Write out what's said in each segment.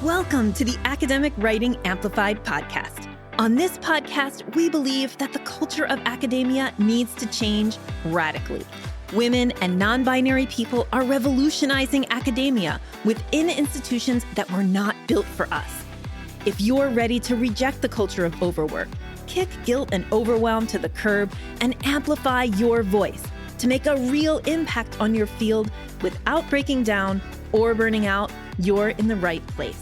Welcome to the Academic Writing Amplified podcast. On this podcast, we believe that the culture of academia needs to change radically. Women and non-binary people are revolutionizing academia within institutions that were not built for us. If you're ready to reject the culture of overwork, kick guilt and overwhelm to the curb, and amplify your voice to make a real impact on your field without breaking down or burning out, you're in the right place.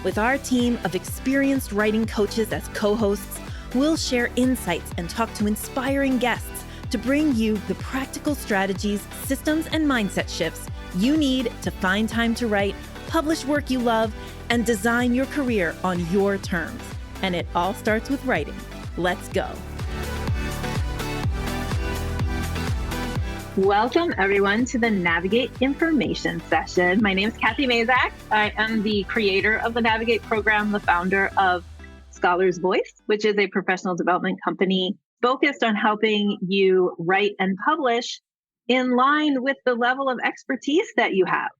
With our team of experienced writing coaches as co-hosts, we'll share insights and talk to inspiring guests to bring you the practical strategies, systems, and mindset shifts you need to find time to write, publish work you love, and design your career on your terms. And it all starts with writing. Let's go. Welcome, everyone, to the Navigate Information session. My name is Kathy Mazak. I am the creator of the Navigate program, the founder of Scholar's Voice, which is a professional development company focused on helping you write and publish in line with the level of expertise that you have.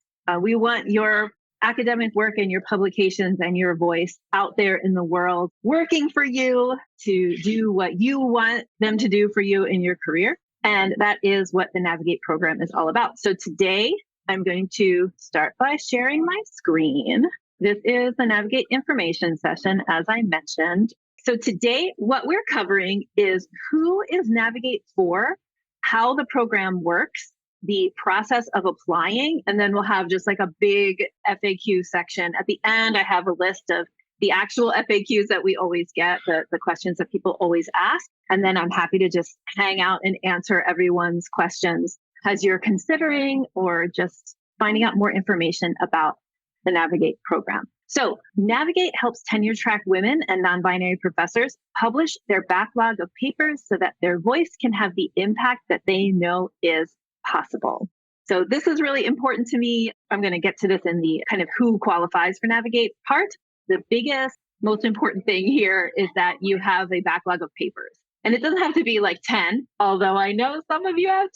We want your academic work and your publications and your voice out there in the world, working for you to do what you want them to do for you in your career. And that is what the Navigate program is all about. So today I'm going to start by sharing my screen. This is the Navigate Information session, as I mentioned. So today what we're covering is who is Navigate for, how the program works, the process of applying, and then we'll have just like a big FAQ section. At the end, I have a list of the actual FAQs that we always get, the questions that people always ask. And then I'm happy to just hang out and answer everyone's questions as you're considering or just finding out more information about the Navigate program. So Navigate helps tenure track women and non-binary professors publish their backlog of papers so that their voice can have the impact that they know is possible. So this is really important to me. I'm going to get to this in the kind of who qualifies for Navigate part. The biggest, most important thing here is that you have a backlog of papers. And it doesn't have to be like 10, although I know some of you have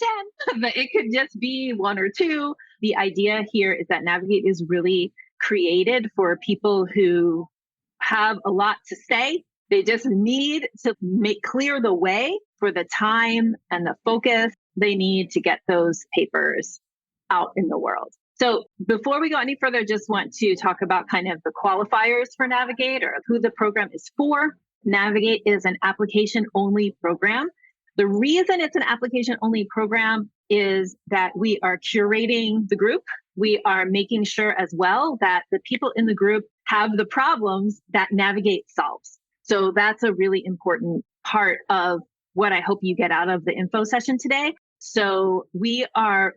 10, but it could just be 1 or 2. The idea here is that Navigate is really created for people who have a lot to say. They just need to make clear the way for the time and the focus they need to get those papers out in the world. So before we go any further, I just want to talk about kind of the qualifiers for Navigate or who the program is for. Navigate is an application-only program. The reason it's an application-only program is that we are curating the group. We are making sure as well that the people in the group have the problems that Navigate solves. So that's a really important part of what I hope you get out of the info session today. So we form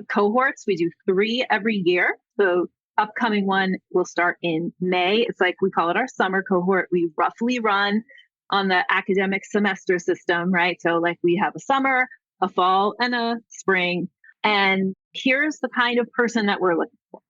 cohorts. We do 3 every year. So upcoming one will start in May. It's like we call it our summer cohort. We roughly run on the academic semester system, right? So like we have a summer, a fall, and a spring. And here's the kind of person that we're looking for.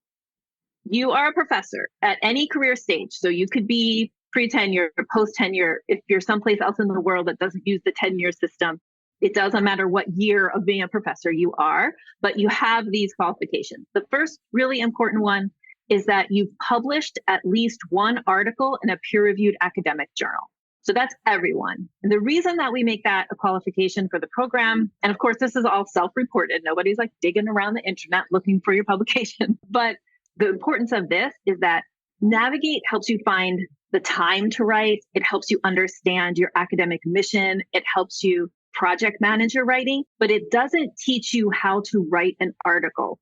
You are a professor at any career stage. So you could be pre-tenure, post-tenure. If you're someplace else in the world that doesn't use the tenure system, it doesn't matter what year of being a professor you are, but you have these qualifications. The first really important one is that you've published at least 1 article in a peer-reviewed academic journal. So that's everyone. And the reason that we make that a qualification for the program, and of course, this is all self-reported. Nobody's like digging around the internet looking for your publication. But the importance of this is that Navigate helps you find the time to write. It helps you understand your academic mission. It helps you project manage your writing, but it doesn't teach you how to write an article.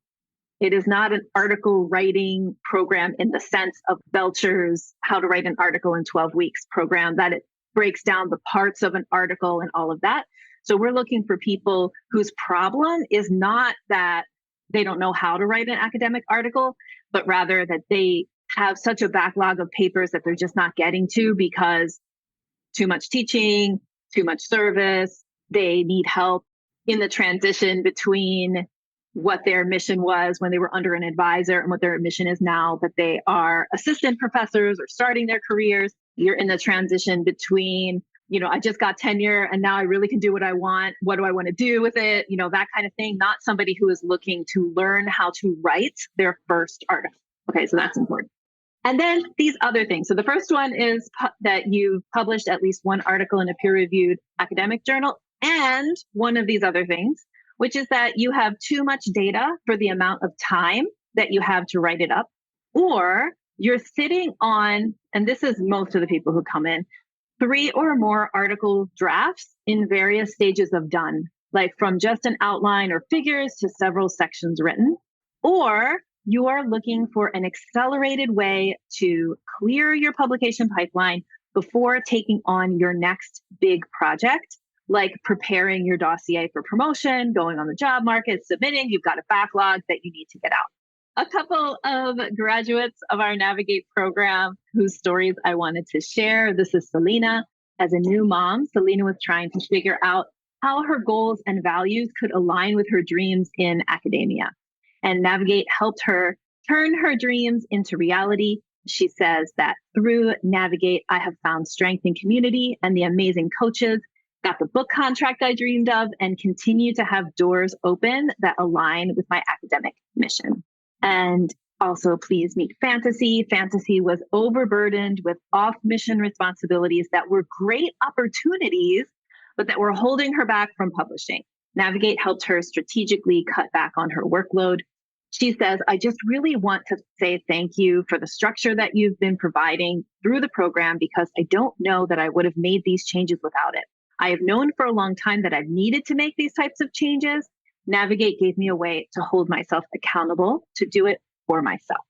It is not an article writing program in the sense of Belcher's How to Write an Article in 12 Weeks program, that it breaks down the parts of an article and all of that. So we're looking for people whose problem is not that they don't know how to write an academic article, but rather that they have such a backlog of papers that they're just not getting to because too much teaching, too much service. They need help in the transition between what their mission was when they were under an advisor and what their mission is now that they are assistant professors or starting their careers. You're in the transition between, I just got tenure and now I really can do what I want. What do I want to do with it? That kind of thing. Not somebody who is looking to learn how to write their first article. Okay, so that's important. And then these other things. So the first one is that you've published at least one article in a peer-reviewed academic journal, and one of these other things, which is that you have too much data for the amount of time that you have to write it up, or you're sitting on, and this is most of the people who come in, 3 or more article drafts in various stages of done, like from just an outline or figures to several sections written, or you are looking for an accelerated way to clear your publication pipeline before taking on your next big project, like preparing your dossier for promotion, going on the job market, submitting. You've got a backlog that you need to get out. A couple of graduates of our Navigate program whose stories I wanted to share. This is Selena. As a new mom, Selena was trying to figure out how her goals and values could align with her dreams in academia. And Navigate helped her turn her dreams into reality. She says that through Navigate, I have found strength in community and the amazing coaches, got the book contract I dreamed of, and continue to have doors open that align with my academic mission. And also, please meet Fantasy. Fantasy was overburdened with off-mission responsibilities that were great opportunities, but that were holding her back from publishing. Navigate helped her strategically cut back on her workload. She says, I just really want to say thank you for the structure that you've been providing through the program, because I don't know that I would have made these changes without it. I have known for a long time that I've needed to make these types of changes. Navigate gave me a way to hold myself accountable to do it for myself.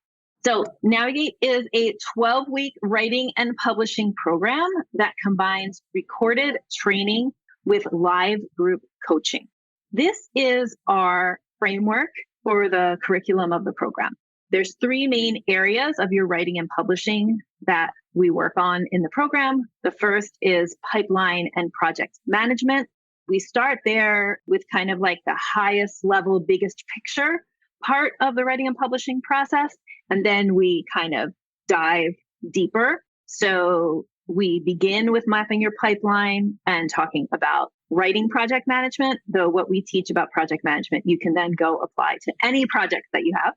So Navigate is a 12-week writing and publishing program that combines recorded training with live group coaching. This is our framework for the curriculum of the program. There's 3 main areas of your writing and publishing that we work on in the program. The first is pipeline and project management. We start there with kind of like the highest level, biggest picture part of the writing and publishing process. And then we kind of dive deeper. So we begin with mapping your pipeline and talking about writing project management, though what we teach about project management, you can then go apply to any project that you have.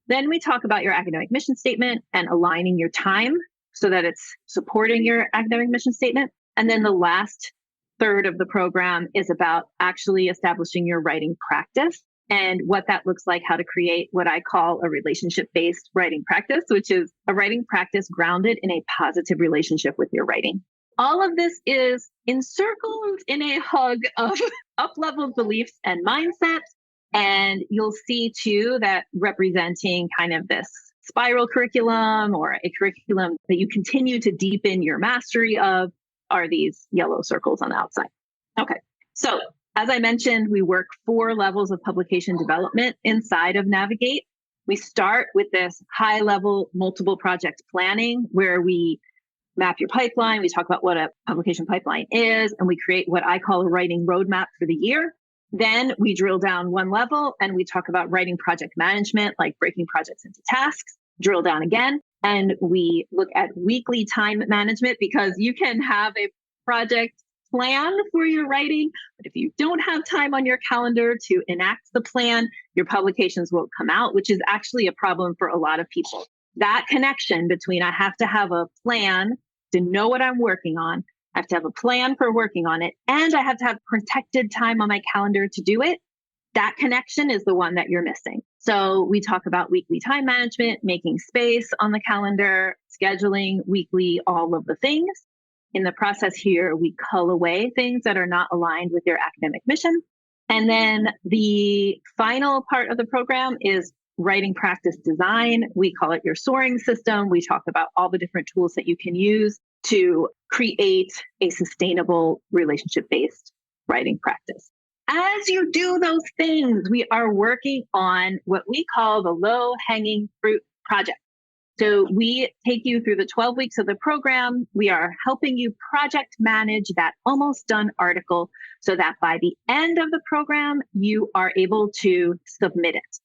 Then we talk about your academic mission statement and aligning your time so that it's supporting your academic mission statement. And then the last third of the program is about actually establishing your writing practice and what that looks like, how to create what I call a relationship-based writing practice, which is a writing practice grounded in a positive relationship with your writing. All of this is encircled in a hug of up-leveled beliefs and mindset. And you'll see too that representing kind of this spiral curriculum or a curriculum that you continue to deepen your mastery of are these yellow circles on the outside. Okay. So as I mentioned, we work 4 levels of publication development inside of Navigate. We start with this high level multiple project planning where we map your pipeline. We talk about what a publication pipeline is, and we create what I call a writing roadmap for the year. Then we drill down 1 level and we talk about writing project management, like breaking projects into tasks, drill down again. And we look at weekly time management, because you can have a project plan for your writing, but if you don't have time on your calendar to enact the plan, your publications won't come out, which is actually a problem for a lot of people. That connection between I have to have a plan to know what I'm working on, I have to have a plan for working on it, and I have to have protected time on my calendar to do it. That connection is the one that you're missing. So we talk about weekly time management, making space on the calendar, scheduling weekly, all of the things. In the process here, we cull away things that are not aligned with your academic mission. And then the final part of the program is writing practice design. We call it your soaring system. We talk about all the different tools that you can use to create a sustainable relationship-based writing practice. As you do those things, we are working on what we call the low-hanging fruit project. So we take you through the 12 weeks of the program. We are helping you project manage that almost done article so that by the end of the program, you are able to submit it.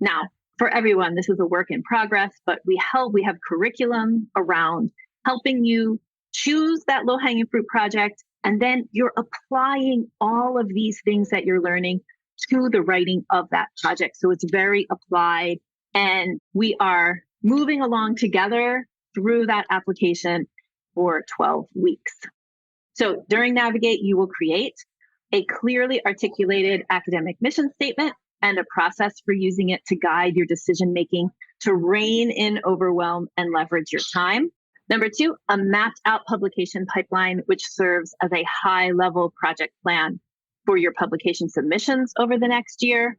Now, for everyone, this is a work in progress, but we have curriculum around helping you choose that low-hanging fruit project, and then you're applying all of these things that you're learning to the writing of that project. So it's very applied, and we are moving along together through that application for 12 weeks. So during Navigate, you will create a clearly articulated academic mission statement and a process for using it to guide your decision-making to rein in overwhelm and leverage your time. Number 2, a mapped out publication pipeline, which serves as a high-level project plan for your publication submissions over the next year.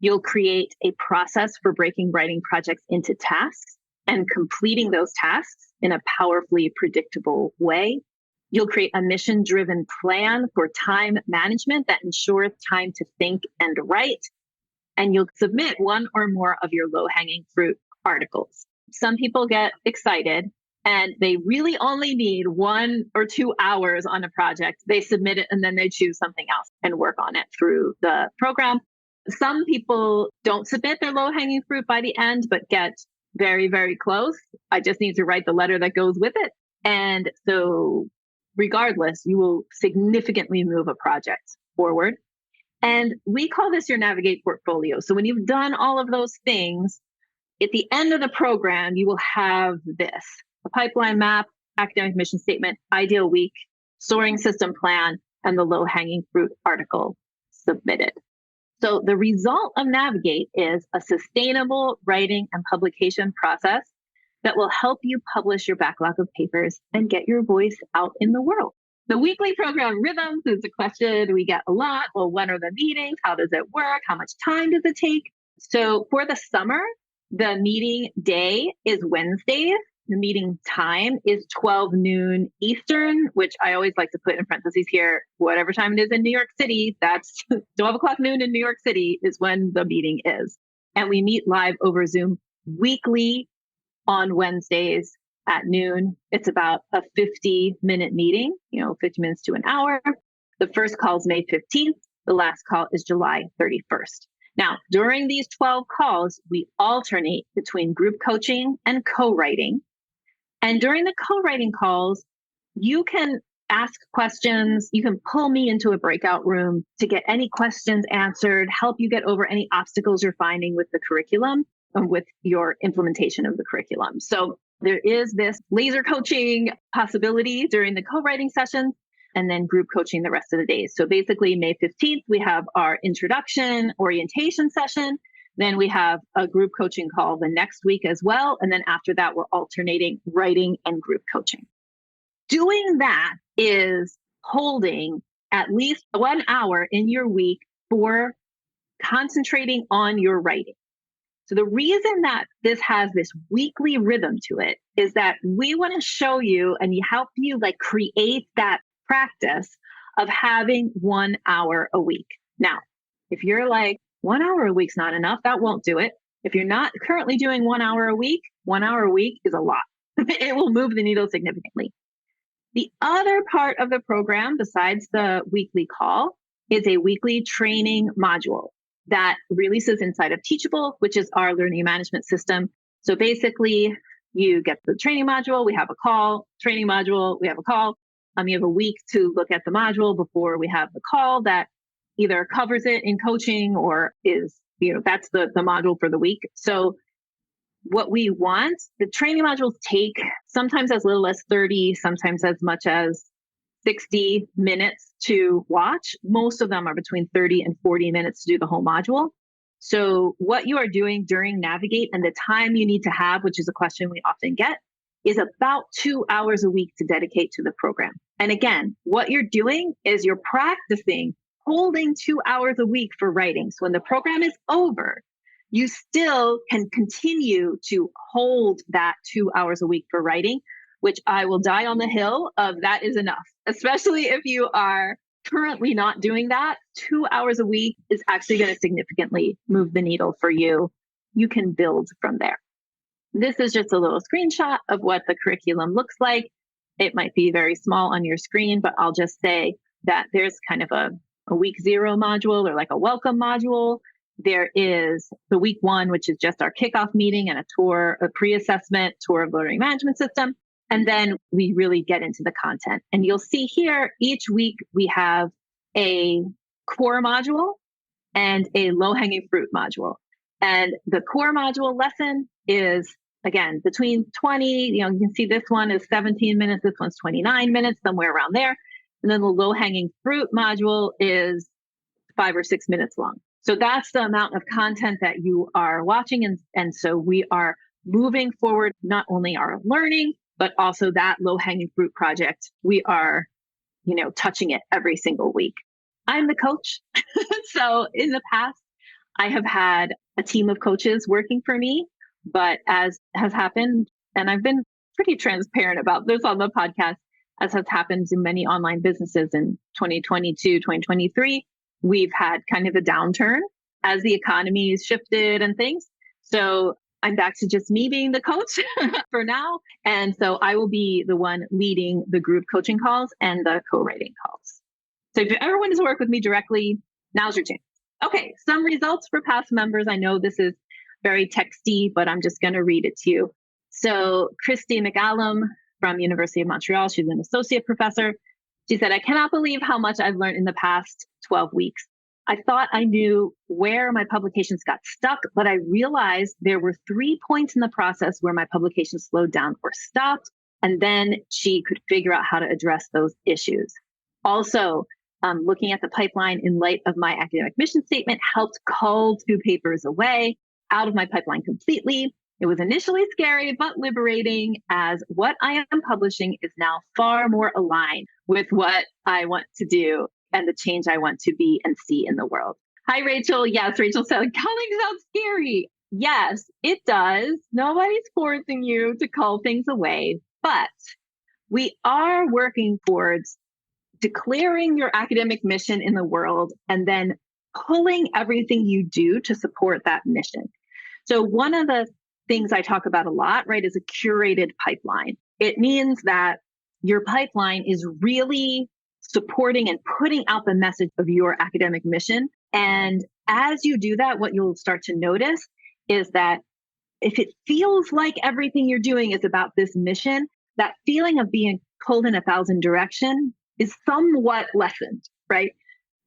You'll create a process for breaking writing projects into tasks and completing those tasks in a powerfully predictable way. You'll create a mission-driven plan for time management that ensures time to think and write. And you'll submit one or more of your low-hanging fruit articles. Some people get excited and they really only need 1 or 2 hours on a project. They submit it and then they choose something else and work on it through the program. Some people don't submit their low-hanging fruit by the end, but get very, very close. I just need to write the letter that goes with it. And so regardless, you will significantly move a project forward. And we call this your Navigate portfolio. So when you've done all of those things, at the end of the program, you will have this: a pipeline map, academic mission statement, ideal week, soaring system plan, and the low-hanging fruit article submitted. So the result of Navigate is a sustainable writing and publication process that will help you publish your backlog of papers and get your voice out in the world. The weekly program rhythms is a question we get a lot. Well, when are the meetings? How does it work? How much time does it take? So for the summer, the meeting day is Wednesdays. The meeting time is 12 noon Eastern, which I always like to put in parentheses here. Whatever time it is in New York City, that's 12 o'clock noon in New York City is when the meeting is. And we meet live over Zoom weekly on Wednesdays at noon. It's about a 50-minute meeting, 50 minutes to an hour. The first call is May 15th. The last call is July 31st. Now, during these 12 calls, we alternate between group coaching and co-writing. And during the co-writing calls, you can ask questions. You can pull me into a breakout room to get any questions answered, help you get over any obstacles you're finding with the curriculum and with your implementation of the curriculum. So there is this laser coaching possibility during the co-writing sessions, and then group coaching the rest of the days. So basically May 15th, we have our introduction orientation session. Then we have a group coaching call the next week as well. And then after that, we're alternating writing and group coaching. Doing that is holding at least 1 hour in your week for concentrating on your writing. So the reason that this has this weekly rhythm to it is that we want to show you and help you create that practice of having 1 hour a week. Now, if you're 1 hour a week's not enough, that won't do it. If you're not currently doing 1 hour a week, 1 hour a week is a lot. It will move the needle significantly. The other part of the program, besides the weekly call, is a weekly training module that releases inside of Teachable, which is our learning management system. So basically, you get the training module, we have a call, training module, we have a call. You have a week to look at the module before we have the call that either covers it in coaching or is, that's the module for the week. So what we want, the training modules take sometimes as little as 30, sometimes as much as 60 minutes to watch. Most of them are between 30 and 40 minutes to do the whole module. So what you are doing during Navigate and the time you need to have, which is a question we often get, is about 2 hours a week to dedicate to the program. And again, what you're doing is you're practicing holding 2 hours a week for writing. So when the program is over, you still can continue to hold that 2 hours a week for writing, which I will die on the hill of that is enough, especially if you are currently not doing that. 2 hours a week is actually going to significantly move the needle for you. You can build from there. This is just a little screenshot of what the curriculum looks like. It might be very small on your screen, but I'll just say that there's kind of a week 0 module or a welcome module. There is the week 1, which is just our kickoff meeting and a tour, a pre-assessment tour of the learning management system. And then we really get into the content. And you'll see here, each week we have a core module and a low-hanging fruit module. And the core module lesson is again, between 20, you can see this one is 17 minutes, this one's 29 minutes, somewhere around there. And then the low hanging fruit module is 5 or 6 minutes long. So that's the amount of content that you are watching. And so we are moving forward, not only our learning, but also that low hanging fruit project. We are, touching it every single week. I'm the coach. So in the past, I have had a team of coaches working for me, but as has happened, and I've been pretty transparent about this on the podcast, as has happened in many online businesses in 2022, 2023, we've had kind of a downturn as the economy has shifted and things. So I'm back to just me being the coach for now. And so I will be the one leading the group coaching calls and the co-writing calls. So if you ever want to work with me directly, now's your chance. Okay, some results for past members. I know this is very texty, but I'm just going to read it to you. So Christy McAllum from University of Montreal, she's an associate professor. She said, I cannot believe how much I've learned in the past 12 weeks. I thought I knew where my publications got stuck, but I realized there were 3 points in the process where my publication slowed down or stopped. And then she could figure out how to address those issues. Also, looking at the pipeline in light of my academic mission statement helped cull 2 papers away out of my pipeline completely. It was initially scary, but liberating, as what I am publishing is now far more aligned with what I want to do and the change I want to be and see in the world. Hi, Rachel. Yes, Rachel said, culling sounds scary. Yes, it does. Nobody's forcing you to cull things away, but we are working towards declaring your academic mission in the world and then pulling everything you do to support that mission. So one of the things I talk about a lot, right, is a curated pipeline. It means that your pipeline is really supporting and putting out the message of your academic mission. And as you do that, what you'll start to notice is that if it feels like everything you're doing is about this mission, that feeling of being pulled in 1,000 directions is somewhat lessened, right?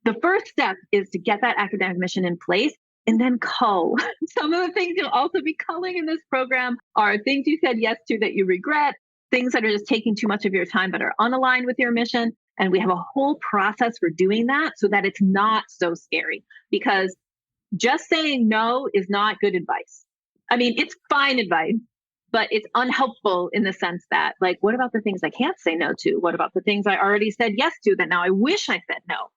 The first step is to get that academic mission in place and then cull. Some of the things you'll also be culling in this program are things you said yes to that you regret, things that are just taking too much of your time but are unaligned with your mission. And we have a whole process for doing that so that it's not so scary, because just saying no is not good advice. I mean, it's fine advice, but it's unhelpful in the sense that, like, what about the things I can't say no to? What about the things I already said yes to that now I wish I said no?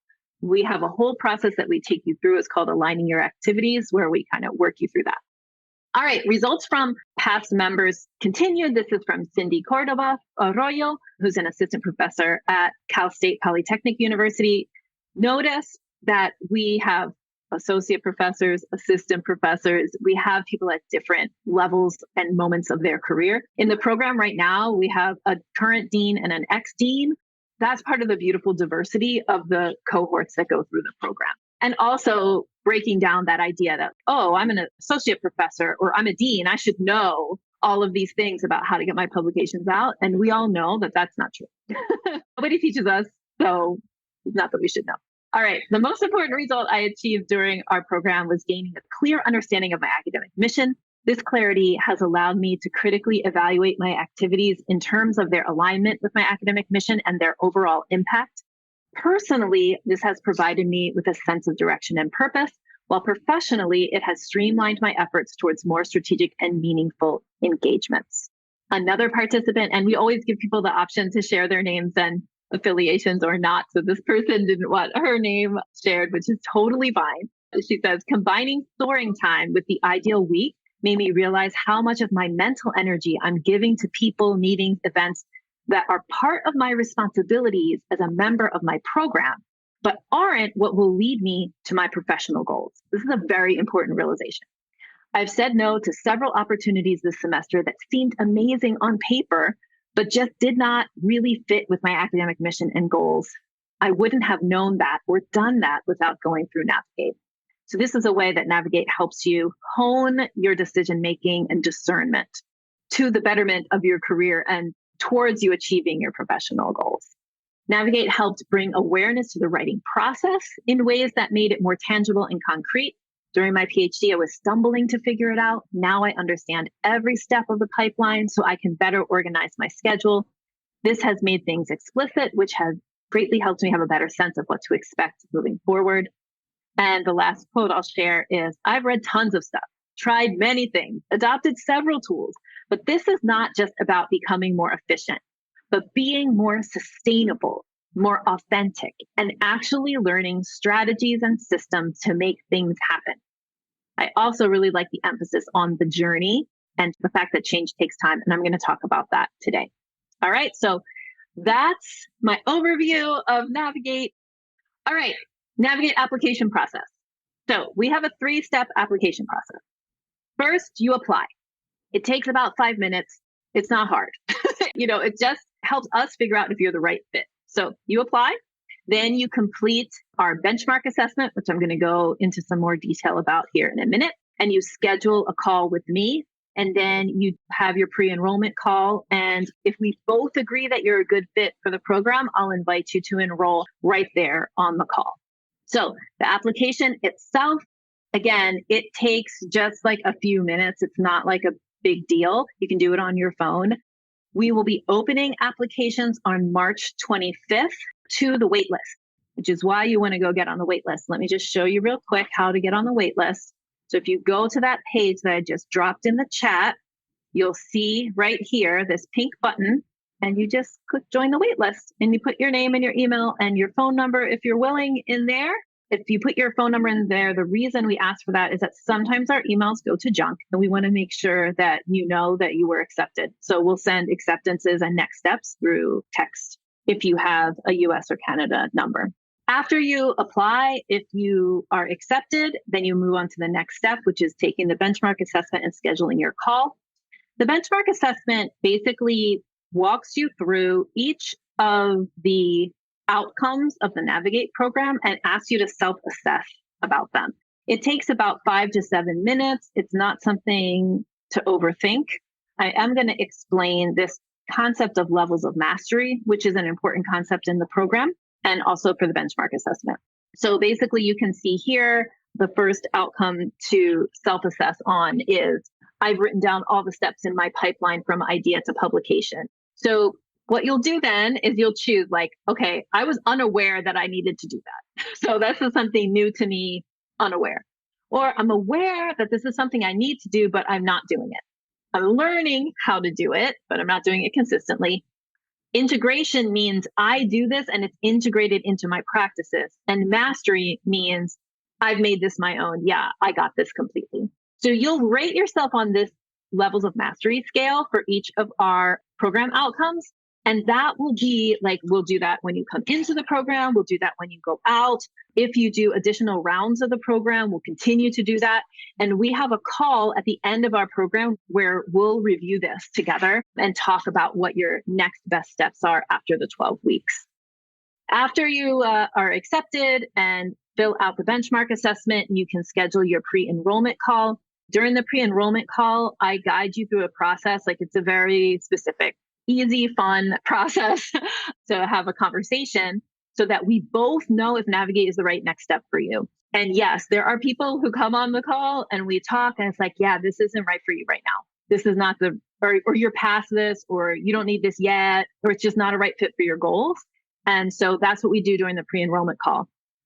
We have a whole process that we take you through. It's called Aligning Your Activities, where we kind of work you through that. All right, results from past members continued. This is from Cindy Cordova Arroyo, who's an assistant professor at Cal State Polytechnic University. Notice that we have associate professors, assistant professors. We have people at different levels and moments of their career. In the program right now, we have a current dean and an ex-dean. That's part of the beautiful diversity of the cohorts that go through the program. And also breaking down that idea that, oh, I'm an associate professor or I'm a dean, I should know all of these things about how to get my publications out. And we all know that that's not true. Nobody teaches us, so it's not that we should know. All right, the most important result I achieved during our program was gaining a clear understanding of my academic mission. This clarity has allowed me to critically evaluate my activities in terms of their alignment with my academic mission and their overall impact. Personally, this has provided me with a sense of direction and purpose, while professionally, it has streamlined my efforts towards more strategic and meaningful engagements. Another participant, and we always give people the option to share their names and affiliations or not. So this person didn't want her name shared, which is totally fine. She says, combining soaring time with the ideal week made me realize how much of my mental energy I'm giving to people, meetings, events that are part of my responsibilities as a member of my program, but aren't what will lead me to my professional goals. This is a very important realization. I've said no to several opportunities this semester that seemed amazing on paper, but just did not really fit with my academic mission and goals. I wouldn't have known that or done that without going through Navigate. So this is a way that Navigate helps you hone your decision-making and discernment to the betterment of your career and towards you achieving your professional goals. Navigate helped bring awareness to the writing process in ways that made it more tangible and concrete. During my PhD, I was stumbling to figure it out. Now I understand every step of the pipeline so I can better organize my schedule. This has made things explicit, which has greatly helped me have a better sense of what to expect moving forward. And the last quote I'll share is, I've read tons of stuff, tried many things, adopted several tools, but this is not just about becoming more efficient, but being more sustainable, more authentic, and actually learning strategies and systems to make things happen. I also really like the emphasis on the journey and the fact that change takes time. And I'm going to talk about that today. All right. So that's my overview of Navigate. All right. Navigate application process. So we have a 3-step application process. First, you apply. It takes about 5 minutes. It's not hard. It just helps us figure out if you're the right fit. So you apply, then you complete our benchmark assessment, which I'm going to go into some more detail about here in a minute. And you schedule a call with me. And then you have your pre-enrollment call. And if we both agree that you're a good fit for the program, I'll invite you to enroll right there on the call. So the application itself, again, it takes just like a few minutes. It's not like a big deal. You can do it on your phone. We will be opening applications on March 25th to the waitlist, which is why you want to go get on the waitlist. Let me just show you real quick how to get on the waitlist. So if you go to that page that I just dropped in the chat, you'll see right here this pink button, and you just click join the waitlist, and you put your name and your email and your phone number if you're willing in there. If you put your phone number in there, the reason we ask for that is that sometimes our emails go to junk, and we want to make sure that you know that you were accepted. So we'll send acceptances and next steps through text if you have a US or Canada number. After you apply, if you are accepted, then you move on to the next step, which is taking the benchmark assessment and scheduling your call. The benchmark assessment basically walks you through each of the outcomes of the Navigate program and asks you to self-assess about them. It takes about 5 to 7 minutes. It's not something to overthink. I am going to explain this concept of levels of mastery, which is an important concept in the program, and also for the benchmark assessment. So basically, you can see here, the first outcome to self-assess on is, I've written down all the steps in my pipeline from idea to publication. So what you'll do then is you'll choose like, okay, I was unaware that I needed to do that. So this is something new to me, unaware. Or I'm aware that this is something I need to do, but I'm not doing it. I'm learning how to do it, but I'm not doing it consistently. Integration means I do this and it's integrated into my practices. And mastery means I've made this my own. Yeah, I got this completely. So you'll rate yourself on this levels of mastery scale for each of our program outcomes. And that will be like, we'll do that when you come into the program. We'll do that when you go out. If you do additional rounds of the program, we'll continue to do that. And we have a call at the end of our program where we'll review this together and talk about what your next best steps are after the 12 weeks. After you are accepted and fill out the benchmark assessment, you can schedule your pre-enrollment call. During the pre-enrollment call, I guide you through a process. Like, it's a very specific, easy, fun process to have a conversation so that we both know if Navigate is the right next step for you. And yes, there are people who come on the call and we talk and it's like, yeah, this isn't right for you right now. This is not or you're past this, or you don't need this yet, or it's just not a right fit for your goals. And so that's what we do during the pre-enrollment call.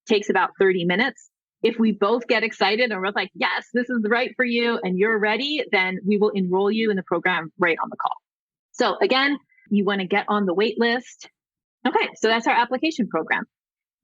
It takes about 30 minutes. If we both get excited and we're like, yes, this is right for you and you're ready, then we will enroll you in the program right on the call. So again, you want to get on the wait list. Okay, so that's our application program.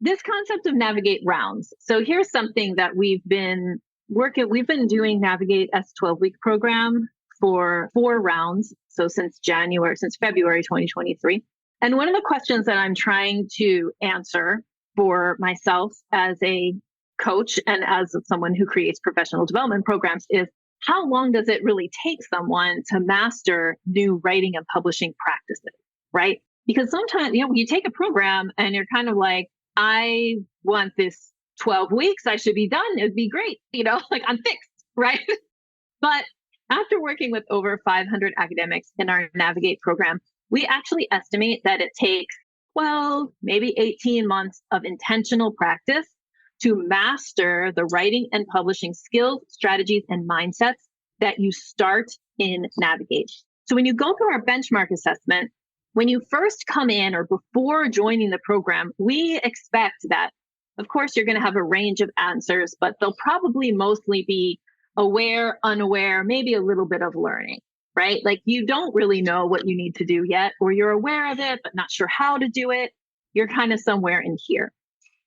This concept of Navigate rounds. So here's something that we've been doing Navigate as a 12-week program for 4 rounds. So since February 2023. And one of the questions that I'm trying to answer for myself as a coach and as someone who creates professional development programs is, how long does it really take someone to master new writing and publishing practices, right? Because sometimes, you take a program and you're kind of like, I want this 12 weeks, I should be done. It'd be great. Like, I'm fixed, right? But after working with over 500 academics in our Navigate program, we actually estimate that it takes 12, maybe 18 months of intentional practice to master the writing and publishing skills, strategies, and mindsets that you start in Navigate. So when you go through our benchmark assessment, when you first come in or before joining the program, we expect that, of course, you're going to have a range of answers, but they'll probably mostly be aware, unaware, maybe a little bit of learning, right? Like you don't really know what you need to do yet, or you're aware of it, but not sure how to do it. You're kind of somewhere in here.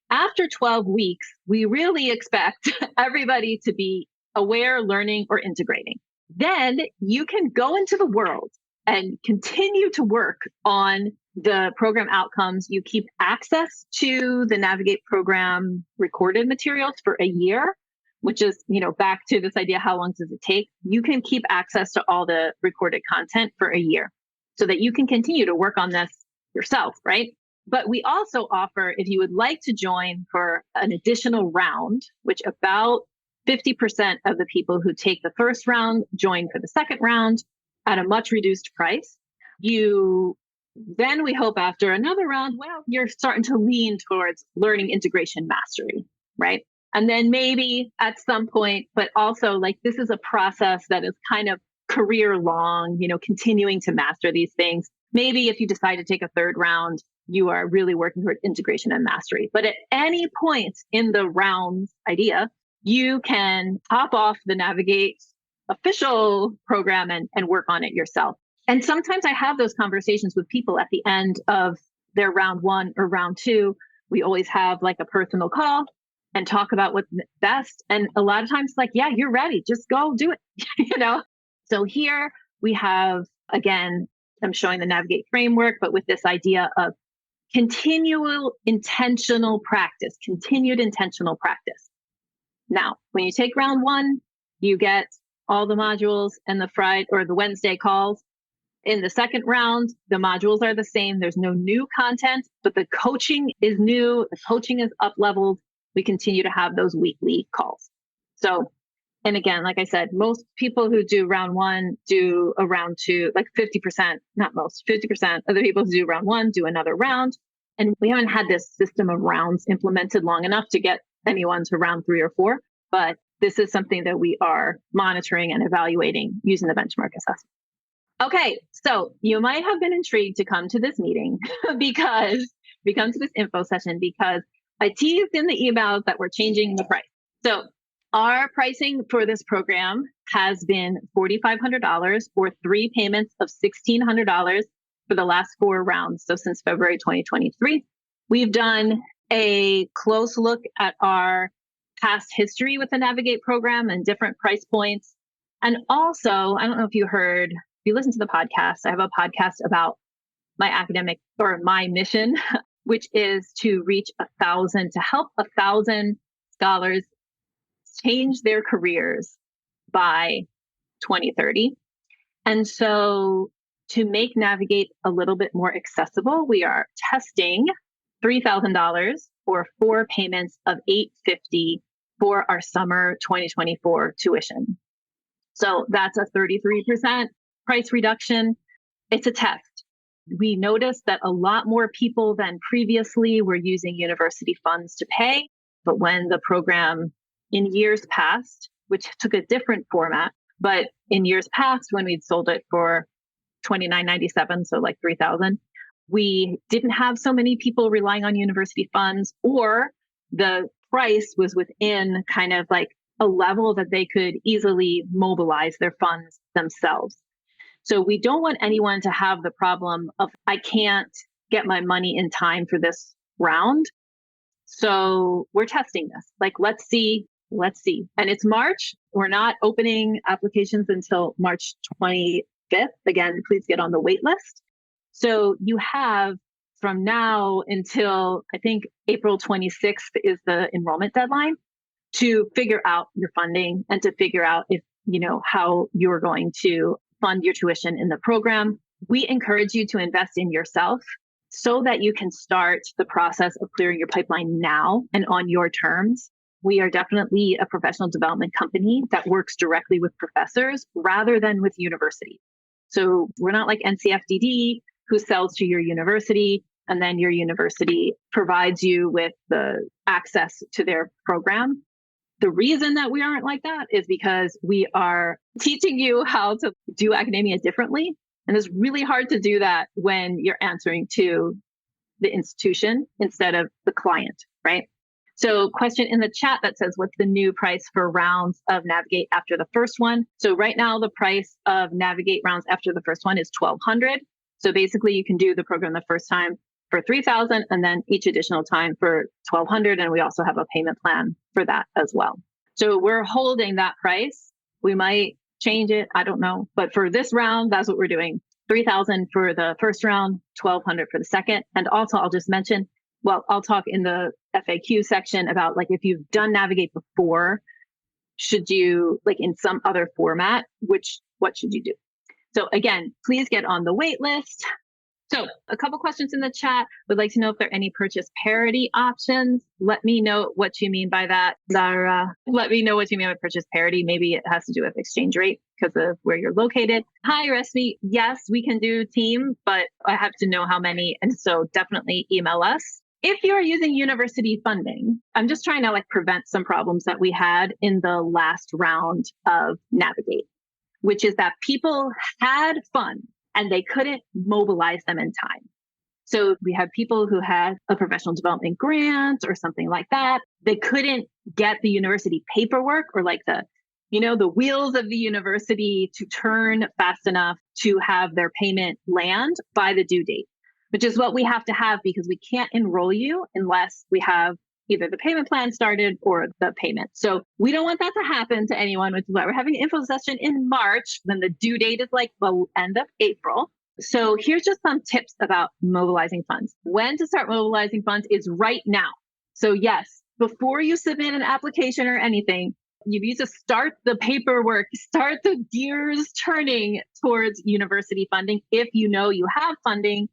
After 12 weeks, we really expect everybody to be aware, learning, or integrating. Then you can go into the world and continue to work on the program outcomes. You keep access to the Navigate program recorded materials for a year, which is, back to this idea, how long does it take? You can keep access to all the recorded content for a year so that you can continue to work on this yourself, right? But we also offer, if you would like to join for an additional round, which about 50% of the people who take the first round join for the second round at a much reduced price. Then we hope after another round, you're starting to lean towards learning integration mastery, right? And then maybe at some point, but also like this is a process that is kind of career long, continuing to master these things. Maybe if you decide to take a third round, you are really working toward integration and mastery. But at any point in the round idea, you can hop off the Navigate official program and work on it yourself. And sometimes I have those conversations with people at the end of their round one or round two. We always have like a personal call and talk about what's best. And a lot of times like, yeah, you're ready. Just go do it, So here we have, again, I'm showing the Navigate framework, but with this idea of continued intentional practice. Now, when you take round one, you get all the modules and the Wednesday calls. In the second round, the modules are the same. There's no new content, but the coaching is new. The coaching is up leveled. We continue to have those weekly calls. So, and again, like I said, most people who do round one do a round two, like 50%, not most, 50% of the people who do round one do another round. And we haven't had this system of rounds implemented long enough to get anyone to round 3 or 4, but this is something that we are monitoring and evaluating using the benchmark assessment. Okay, so you might have been intrigued to come to this meeting because this info session because I teased in the emails that we're changing the price. So our pricing for this program has been $4,500 or 3 payments of $1,600 for the last 4 rounds. So since February 2023, we've done a close look at our past history with the Navigate program and different price points. And also, I don't know if you listen to the podcast, I have a podcast about my academic or my mission, which is to reach 1,000, to help 1,000 scholars change their careers by 2030. And so to make Navigate a little bit more accessible, we are testing $3,000 or 4 payments of $850 for our summer 2024 tuition. So that's a 33% price reduction. It's a test. We noticed that a lot more people than previously were using university funds to pay. But when the program in years past, which took a different format, but in years past, when we'd sold it for $29.97, so like $3,000, we didn't have so many people relying on university funds, or the price was within kind of like a level that they could easily mobilize their funds themselves. So we don't want anyone to have the problem of, I can't get my money in time for this round. So we're testing this. Like, let's see. And it's March. We're not opening applications until March 25th. Again, please get on the wait list. So you have from now until I think April 26th is the enrollment deadline to figure out your funding and to figure out if, how you're going to fund your tuition in the program. We encourage you to invest in yourself so that you can start the process of clearing your pipeline now and on your terms. We are definitely a professional development company that works directly with professors rather than with universities. So we're not like NCFDD who sells to your university. and then your university provides you with the access to their program. The reason that we aren't like that is because we are teaching you how to do academia differently. And it's really hard to do that when you're answering to the institution instead of the client, right? So question in the chat that says, what's the new price for rounds of Navigate after the first one? So right now, the price of Navigate rounds after the first one is $1,200. So basically you can do the program the first time for $3,000 and then each additional time for $1,200. And we also have a payment plan for that as well. So we're holding that price. We might change it. I don't know. But for this round, that's what we're doing. $3,000 for the first round, $1,200 for the second. And also I'll just mention, well, I'll talk in the FAQ section about like, if you've done Navigate before, should you like in some other format, what should you do? So again, please get on the wait list. So a couple questions in the chat. Would like to know if there are any purchase parity options. Let me know what you mean by that, Zara. Let me know what you mean by purchase parity. Maybe it has to do with exchange rate because of where you're located. Hi, Resmi. Yes, we can do team, but I have to know how many. And so definitely email us. If you're using university funding, I'm just trying to like prevent some problems that we had in the last round of Navigate, which is that people had funds and they couldn't mobilize them in time. So we had people who had a professional development grant or something like that. They couldn't get the university paperwork or like the wheels of the university to turn fast enough to have their payment land by the due date, which is what we have to have because we can't enroll you unless we have either the payment plan started or the payment. So we don't want that to happen to anyone, which is why we're having an info session in March when the due date is like the end of April. So here's just some tips about mobilizing funds. When to start mobilizing funds is right now. So yes, before you submit an application or anything, you need to start the paperwork, start the gears turning towards university funding if you know you have funding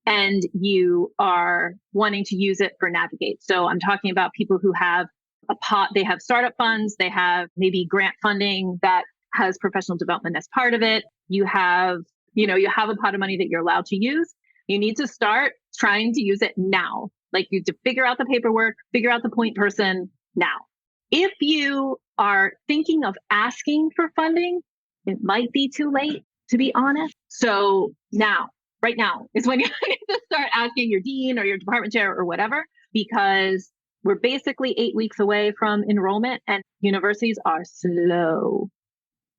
and you are wanting to use it for Navigate. So I'm talking about people who have a pot, they have startup funds, they have maybe grant funding that has professional development as part of it. You have a pot of money that you're allowed to use. You need to start trying to use it now. Like you have to figure out the paperwork, figure out the point person now. If you are thinking of asking for funding, it might be too late, to be honest. So right now is when you need to start asking your dean or your department chair or whatever, because we're basically 8 weeks away from enrollment and universities are slow.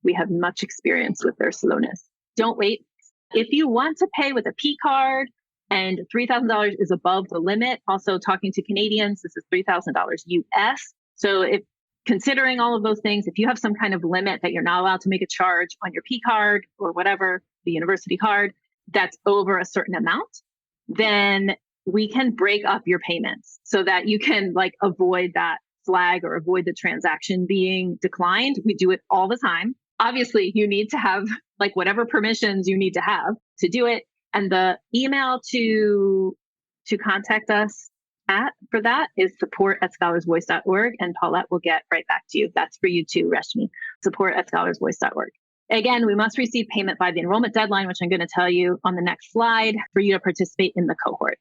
We have much experience with their slowness. Don't wait. If you want to pay with a P card and $3,000 is above the limit, also talking to Canadians, this is $3,000 US. So if considering all of those things, if you have some kind of limit that you're not allowed to make a charge on your P card or whatever, the university card, that's over a certain amount, then we can break up your payments so that you can like avoid that flag or avoid the transaction being declined. We do it all the time. Obviously, you need to have like whatever permissions you need to have to do it. And the email to contact us for that is support@scholarsvoice.org. And Paulette will get right back to you. That's for you too, Reshmi. Support@scholarsvoice.org. Again, we must receive payment by the enrollment deadline, which I'm going to tell you on the next slide for you to participate in the cohort.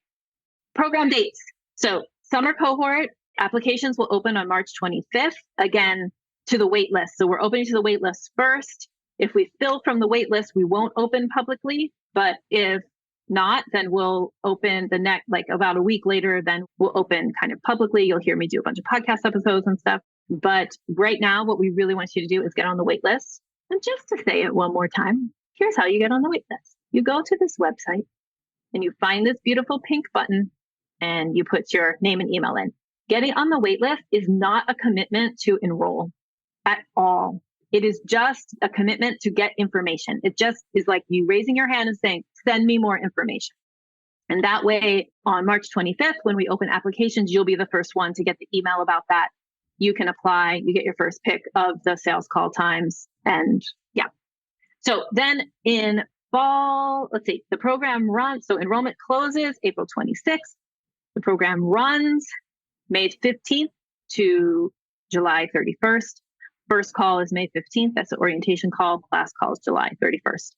Program dates. So summer cohort applications will open on March 25th, again, to the wait list. So we're opening to the wait list first. If we fill from the wait list, we won't open publicly. But if not, then we'll open the next, like about a week later, then we'll open kind of publicly. You'll hear me do a bunch of podcast episodes and stuff. But right now, what we really want you to do is get on the wait list. And just to say it one more time, here's how you get on the wait list. You go to this website and you find this beautiful pink button and you put your name and email in. Getting on the wait list is not a commitment to enroll at all. It is just a commitment to get information. It just is like you raising your hand and saying, send me more information. And that way on March 25th, when we open applications, you'll be the first one to get the email about that. You can apply, you get your first pick of the sales call times. And yeah. So then in fall, let's see, the program runs. So enrollment closes April 26th. The program runs May 15th to July 31st. First call is May 15th. That's the orientation call. Last call is July 31st.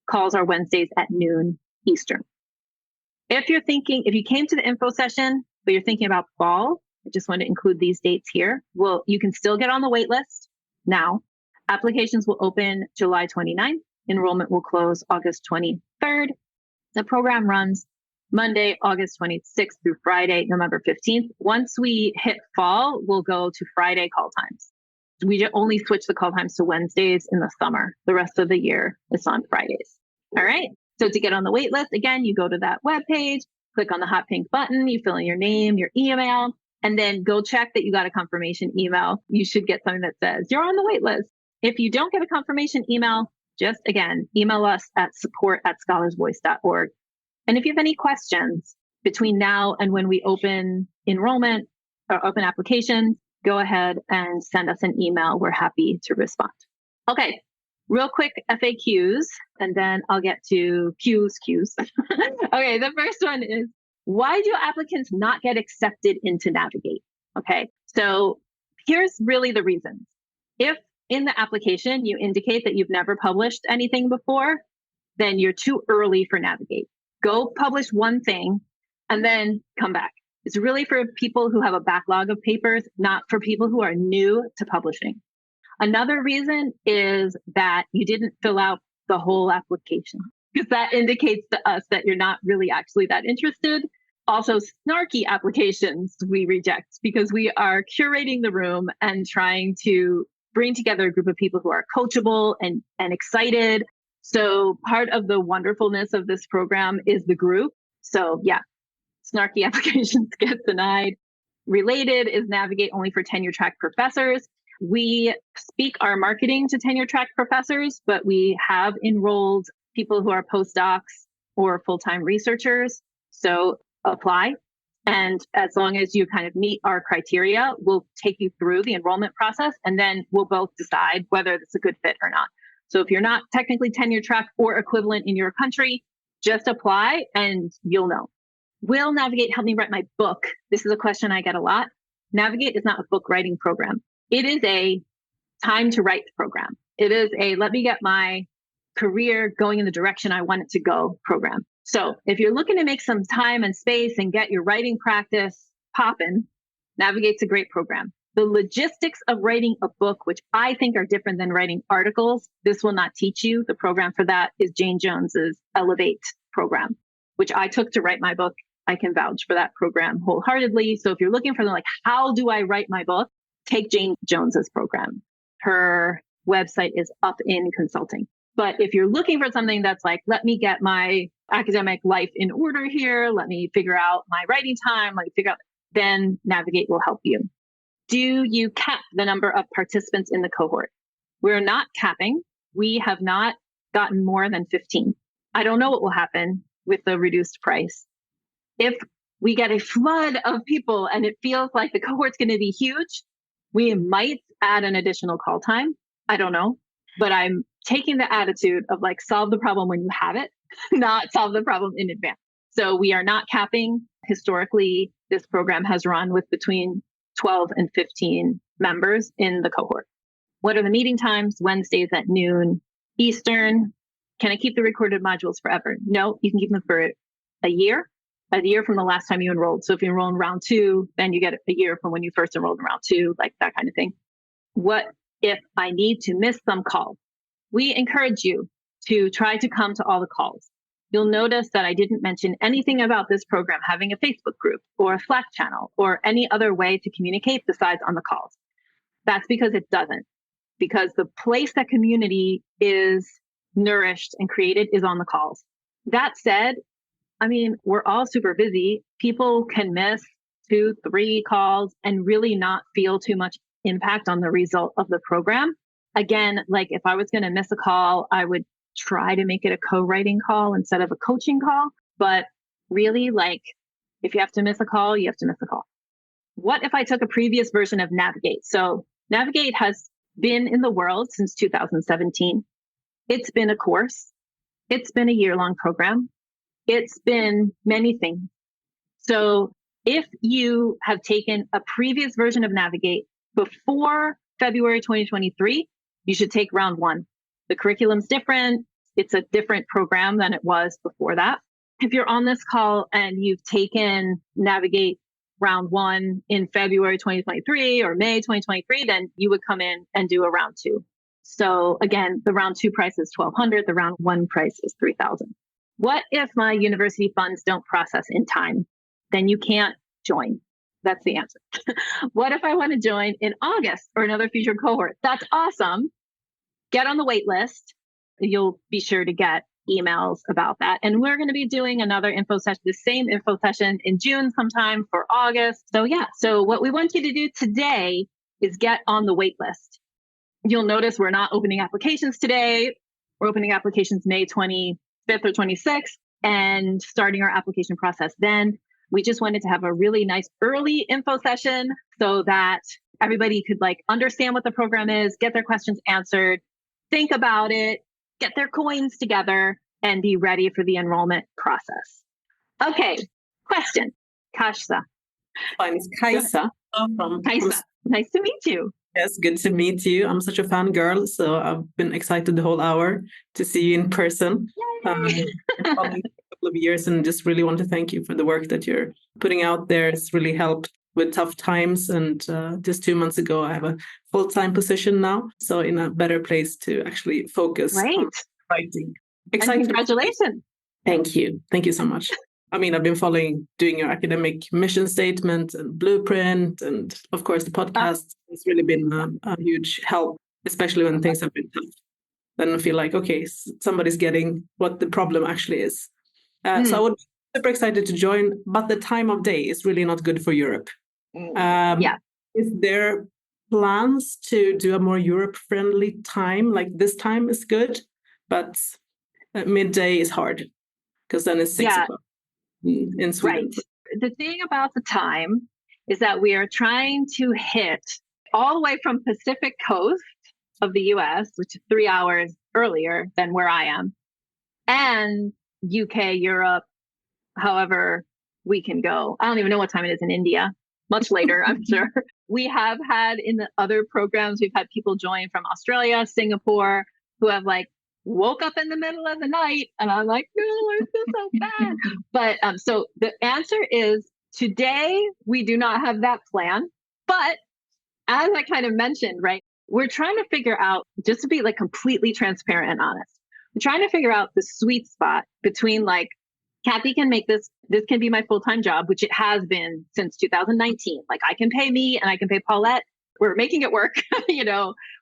Calls are Wednesdays at noon Eastern. If you came to the info session, but you're thinking about fall, I just want to include these dates here. Well, you can still get on the wait list now. Applications will open July 29th. Enrollment will close August 23rd. The program runs Monday, August 26th through Friday, November 15th. Once we hit fall, we'll go to Friday call times. We only switch the call times to Wednesdays in the summer. The rest of the year is on Fridays. All right. So to get on the wait list, again, you go to that webpage, click on the hot pink button, you fill in your name, your email, and then go check that you got a confirmation email. You should get something that says you're on the wait list. If you don't get a confirmation email, just again, email us at support@scholarsvoice.org. And if you have any questions between now and when we open enrollment or open applications, go ahead and send us an email. We're happy to respond. Okay, real quick FAQs, and then I'll get to Qs. Okay, the first one is, why do applicants not get accepted into Navigate? Okay, so here's really the reasons. If in the application you indicate that you've never published anything before, then you're too early for Navigate. Go publish one thing and then come back. It's really for people who have a backlog of papers, not for people who are new to publishing. Another reason is that you didn't fill out the whole application, because that indicates to us that you're not really actually that interested. Also, snarky applications we reject because we are curating the room and trying to bring together a group of people who are coachable and excited. So part of the wonderfulness of this program is the group. So yeah, snarky applications get denied. Related is Navigate only for tenure track professors. We speak our marketing to tenure track professors, but we have enrolled people who are postdocs or full-time researchers. So apply. And as long as you kind of meet our criteria, we'll take you through the enrollment process, and then we'll both decide whether it's a good fit or not. So if you're not technically tenure track or equivalent in your country, just apply and you'll know. Will Navigate help me write my book? This is a question I get a lot. Navigate is not a book writing program. It is a time to write program. It is a let me get my career going in the direction I want it to go program. So if you're looking to make some time and space and get your writing practice popping, Navigate's a great program. The logistics of writing a book, which I think are different than writing articles, this will not teach you. The program for that is Jane Jones's Elevate program, which I took to write my book. I can vouch for that program wholeheartedly. So if you're looking for like, how do I write my book? Take Jane Jones's program. Her website is Up in Consulting. But if you're looking for something that's like, let me get my academic life in order here, let me figure out my writing time, then Navigate will help you. Do you cap the number of participants in the cohort? We're not capping. We have not gotten more than 15. I don't know what will happen with the reduced price. If we get a flood of people and it feels like the cohort's going to be huge, we might add an additional call time. I don't know, but I'm taking the attitude of like, solve the problem when you have it, not solve the problem in advance. So we are not capping. Historically, this program has run with between 12 and 15 members in the cohort. What are the meeting times? Wednesdays at noon Eastern. Can I keep the recorded modules forever? No, you can keep them for a year from the last time you enrolled. So if you enroll in round 2, then you get a year from when you first enrolled in round 2, like that kind of thing. What if I need to miss some calls? We encourage you to try to come to all the calls. You'll notice that I didn't mention anything about this program having a Facebook group or a Slack channel or any other way to communicate besides on the calls. That's because it doesn't. Because the place that community is nourished and created is on the calls. That said, I mean, we're all super busy. People can miss 2, 3 calls and really not feel too much impact on the result of the program. Again, like if I was going to miss a call, I would try to make it a co-writing call instead of a coaching call. But really, like if you have to miss a call, you have to miss a call. What if I took a previous version of Navigate? So Navigate has been in the world since 2017. It's been a course. It's been a year-long program. It's been many things. So if you have taken a previous version of Navigate before February 2023, you should take round 1. The curriculum's different. It's a different program than it was before that. if you're on this call and you've taken Navigate round 1 in February 2023 or May 2023, then you would come in and do a round 2. So again, the round 2 price is $1,200. The round 1 price is $3,000. What if my university funds don't process in time? Then you can't join. That's the answer. What if I want to join in August or another featured cohort? That's awesome. Get on the wait list. You'll be sure to get emails about that. And we're going to be doing another info session, the same info session in June sometime for August. So yeah, so what we want you to do today is get on the wait list. You'll notice we're not opening applications today. We're opening applications May 25th or 26th and starting our application process then. We just wanted to have a really nice early info session so that everybody could understand what the program is, get their questions answered, think about it, get their coins together, and be ready for the enrollment process. Okay, question. Kashsa. My name is Kaisa. Kaisa, nice to meet you. Yes, good to meet you. I'm such a fan girl, so I've been excited the whole hour to see you in person. Yay! Following a couple of years, and just really want to thank you for the work that you're putting out there. It's really helped with tough times. And just 2 months ago, I have a full-time position now, so in a better place to actually focus on writing. Exciting! Congratulations! Thank you. Thank you so much. I mean, I've been doing your academic mission statement and blueprint, and of course the podcast has really been a huge help, especially when things have been tough. Then I feel like, okay, somebody's getting what the problem actually is. So I would be super excited to join, but the time of day is really not good for Europe. Is there plans to do a more Europe-friendly time? Like this time is good, but midday is hard because then it's 6 o'clock. In Sweden. Right. The thing about the time is that we are trying to hit all the way from Pacific coast of the US, which is 3 hours earlier than where I am, and UK, Europe, however we can go. I don't even know what time it is in India. Much later, I'm sure. We have had in the other programs, we've had people join from Australia, Singapore, who have woke up in the middle of the night, and I'm like, no, I feel so bad. But so the answer is today we do not have that plan. But as I kind of mentioned, right, we're trying to figure out, just to be completely transparent and honest, we're trying to figure out the sweet spot between Kathy can make this can be my full-time job, which it has been since 2019. I can pay me and I can pay Paulette. We're making it work,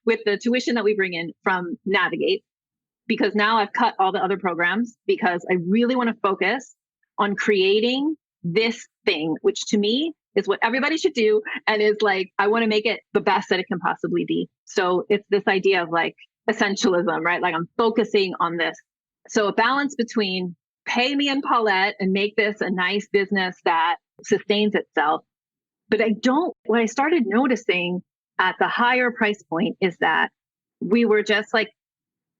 with the tuition that we bring in from Navigate. Because now I've cut all the other programs because I really want to focus on creating this thing, which to me is what everybody should do. And is I want to make it the best that it can possibly be. So it's this idea of essentialism, right? I'm focusing on this. So a balance between pay me and Paulette and make this a nice business that sustains itself. But what I started noticing at the higher price point is that we were just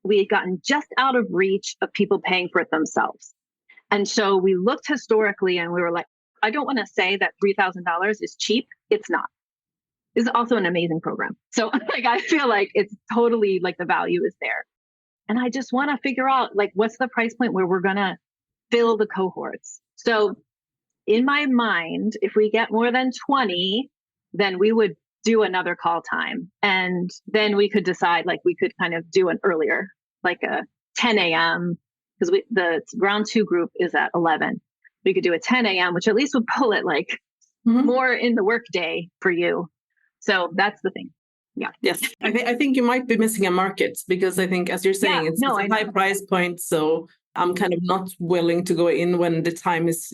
we had gotten just out of reach of people paying for it themselves. And so we looked historically and we were I don't want to say that $3,000 is cheap. It's not. It's also an amazing program. So I feel it's totally the value is there. And I just want to figure out what's the price point where we're going to fill the cohorts. So in my mind, if we get more than 20, then we would do another call time. And then we could decide we could kind of do an earlier, a 10 a.m. because the round 2 group is at 11. We could do a 10 a.m., which at least would pull it more in the work day for you. So that's the thing. Yeah. Yes. I think you might be missing a market because I think, as you're saying, it's a high price point. So I'm kind of not willing to go in when the time is,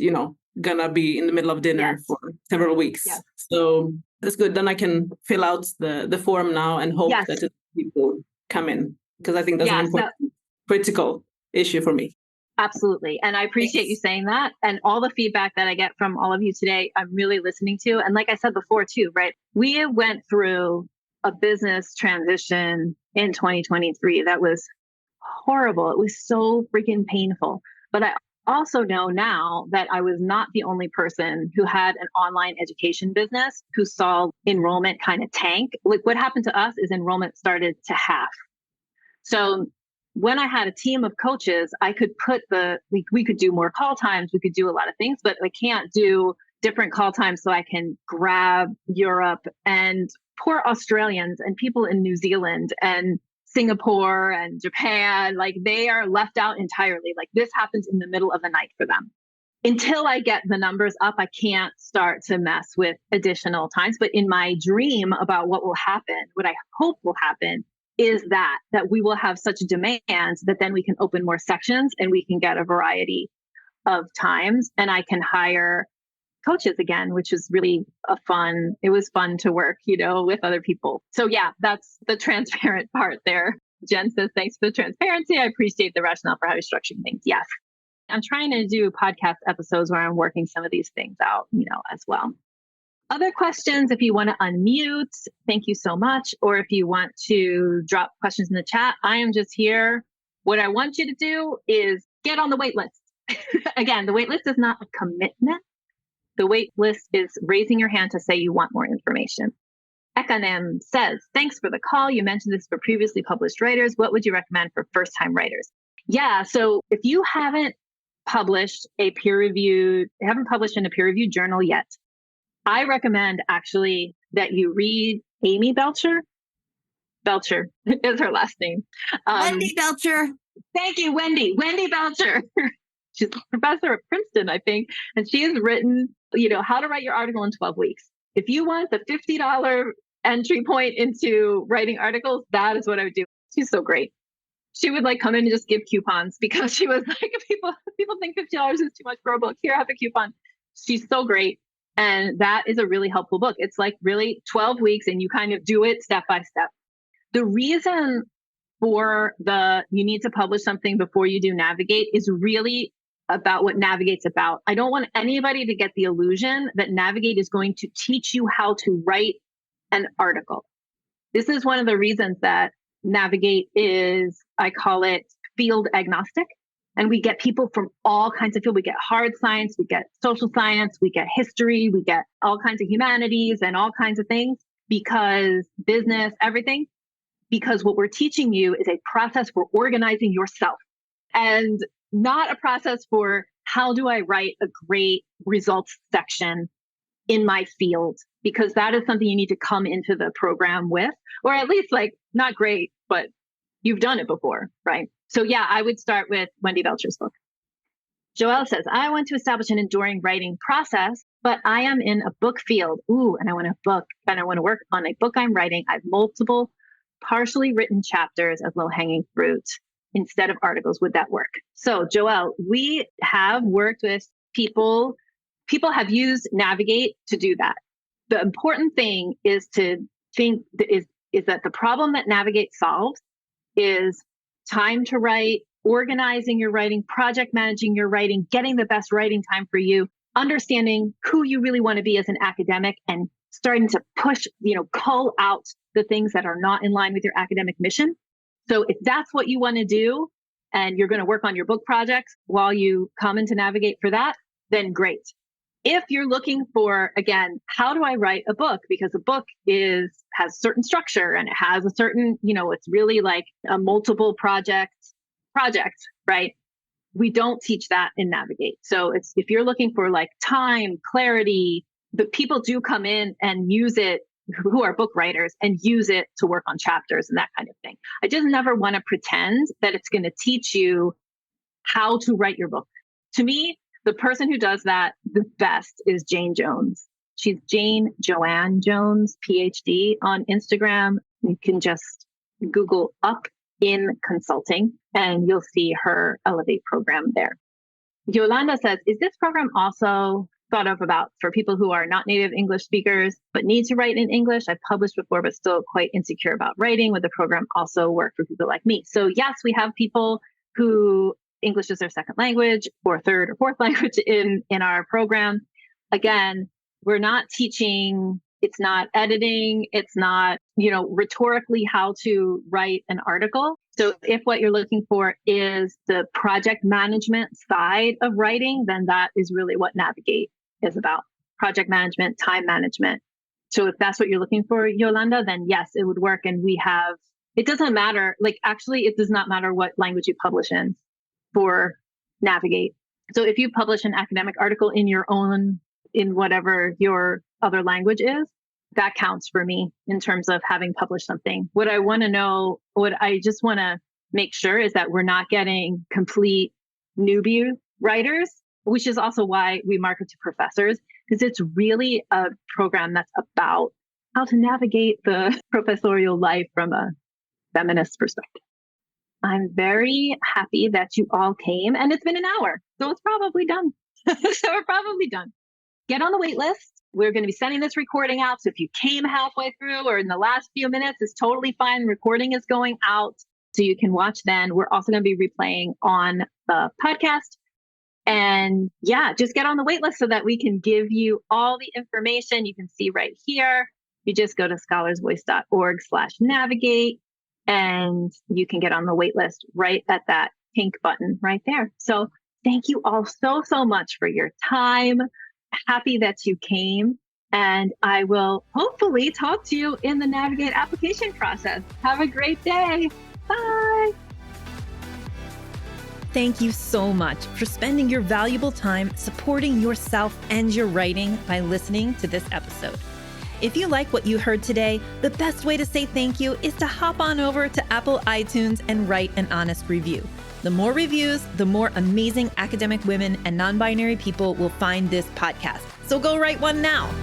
gonna be in the middle of dinner for several weeks. Yes. So that's good. Then I can fill out the form now and hope that people come in, because I think that's an important, critical issue for me. Absolutely. And I appreciate you saying that. And all the feedback that I get from all of you today, I'm really listening to. And like I said before too, right? We went through a business transition in 2023 that was horrible. It was so freaking painful. But I also know now that I was not the only person who had an online education business who saw enrollment kind of tank. What happened to us is enrollment started to half. So when I had a team of coaches, I could we could do more call times, we could do a lot of things, but I can't do different call times so I can grab Europe and poor Australians and people in New Zealand and Singapore and Japan. Like they are left out entirely. Like this happens in the middle of the night for them. Until I get the numbers up, I can't start to mess with additional times. But in my dream about what will happen, what I hope will happen is that we will have such demand that then we can open more sections and we can get a variety of times, and I can hire coaches again, which is really it was fun to work, with other people. So yeah, that's the transparent part there. Jen says, thanks for the transparency. I appreciate the rationale for how you're structuring things. Yes. I'm trying to do podcast episodes where I'm working some of these things out, as well. Other questions, if you want to unmute, thank you so much. Or if you want to drop questions in the chat, I am just here. What I want you to do is get on the wait list. Again, the wait list is not a commitment. The wait list is raising your hand to say you want more information. Ekanem says, thanks for the call. You mentioned this for previously published writers. What would you recommend for first-time writers? Yeah, so if you haven't published in a peer-reviewed journal yet, I recommend actually that you read Amy Belcher. Belcher is her last name. Wendy Belcher. Thank you, Wendy. Wendy Belcher. She's a professor at Princeton, I think. And she has written, how to write your article in 12 weeks. If you want the $50 entry point into writing articles, that is what I would do. She's so great. She would come in and just give coupons because she was like, people think $50 is too much for a book. Here, have a coupon. She's so great. And that is a really helpful book. It's really 12 weeks and you kind of do it step by step. The reason for you need to publish something before you do Navigate is really about what Navigate's about. I don't want anybody to get the illusion that Navigate is going to teach you how to write an article. This is one of the reasons that Navigate is, I call it field agnostic. And we get people from all kinds of fields. We get hard science, we get social science, we get history, we get all kinds of humanities and all kinds of things, because business, everything, because what we're teaching you is a process for organizing yourself and not a process for how do I write a great results section in my field, because that is something you need to come into the program with, or at least not great, but you've done it before, right? So yeah, I would start with Wendy Belcher's book. Joelle says, I want to establish an enduring writing process, but I am in a book field. Ooh, and I want to work on a book I'm writing. I have multiple partially written chapters as low-hanging fruit instead of articles. Would that work? So Joelle, we have worked with people have used Navigate to do that. The important thing is to think is that the problem that Navigate solves is time to write, organizing your writing, project managing your writing, getting the best writing time for you, understanding who you really want to be as an academic, and starting to push, cull out the things that are not in line with your academic mission. So if that's what you want to do, and you're going to work on your book projects while you come into Navigate for that, then great. If you're looking for, again, how do I write a book? Because a book has certain structure and it has a certain, it's really like a multiple project, right? We don't teach that in Navigate. So if you're looking for time, clarity, the people do come in and use it, who are book writers, and use it to work on chapters and that kind of thing. I just never want to pretend that it's going to teach you how to write your book. To me, the person who does that the best is Jane Jones. She's Joanne Jones, PhD, on Instagram. You can just Google Up in Consulting and you'll see her Elevate program there. Yolanda says, is this program also thought of about for people who are not native English speakers but need to write in English? I've published before but still quite insecure about writing. Would the program also work for people like me? So yes, we have people who English is their second language or third or fourth language in our program. Again, we're not teaching, it's not editing, it's not, rhetorically how to write an article. So if what you're looking for is the project management side of writing, then that is really what Navigate is about. Project management, time management. So if that's what you're looking for, Yolanda, then yes, it would work. And we have it doesn't matter. Like, actually, it does not matter what language you publish in for Navigate. So if you publish an academic article in your own, in whatever your other language is, that counts for me in terms of having published something. What I want to know, what I just want to make sure is that we're not getting complete newbie writers, which is also why we market to professors, because it's really a program that's about how to navigate the professorial life from a feminist perspective. I'm very happy that you all came, and it's been an hour, so it's probably done. So we're probably done. Get on the wait list. We're going to be sending this recording out. So if you came halfway through or in the last few minutes, it's totally fine. Recording is going out so you can watch then. We're also going to be replaying on the podcast. And yeah, just get on the wait list so that we can give you all the information. You can see right here. You just go to scholarsvoice.org/navigate and you can get on the wait list right at that pink button right there. So thank you all so much for your time. Happy that you came, and I will hopefully talk to you in the Navigate application process. Have a great day. Bye. Thank you so much for spending your valuable time supporting yourself and your writing by listening to this episode. If you like what you heard today, the best way to say thank you is to hop on over to Apple iTunes and write an honest review. The more reviews, the more amazing academic women and non-binary people will find this podcast. So go write one now.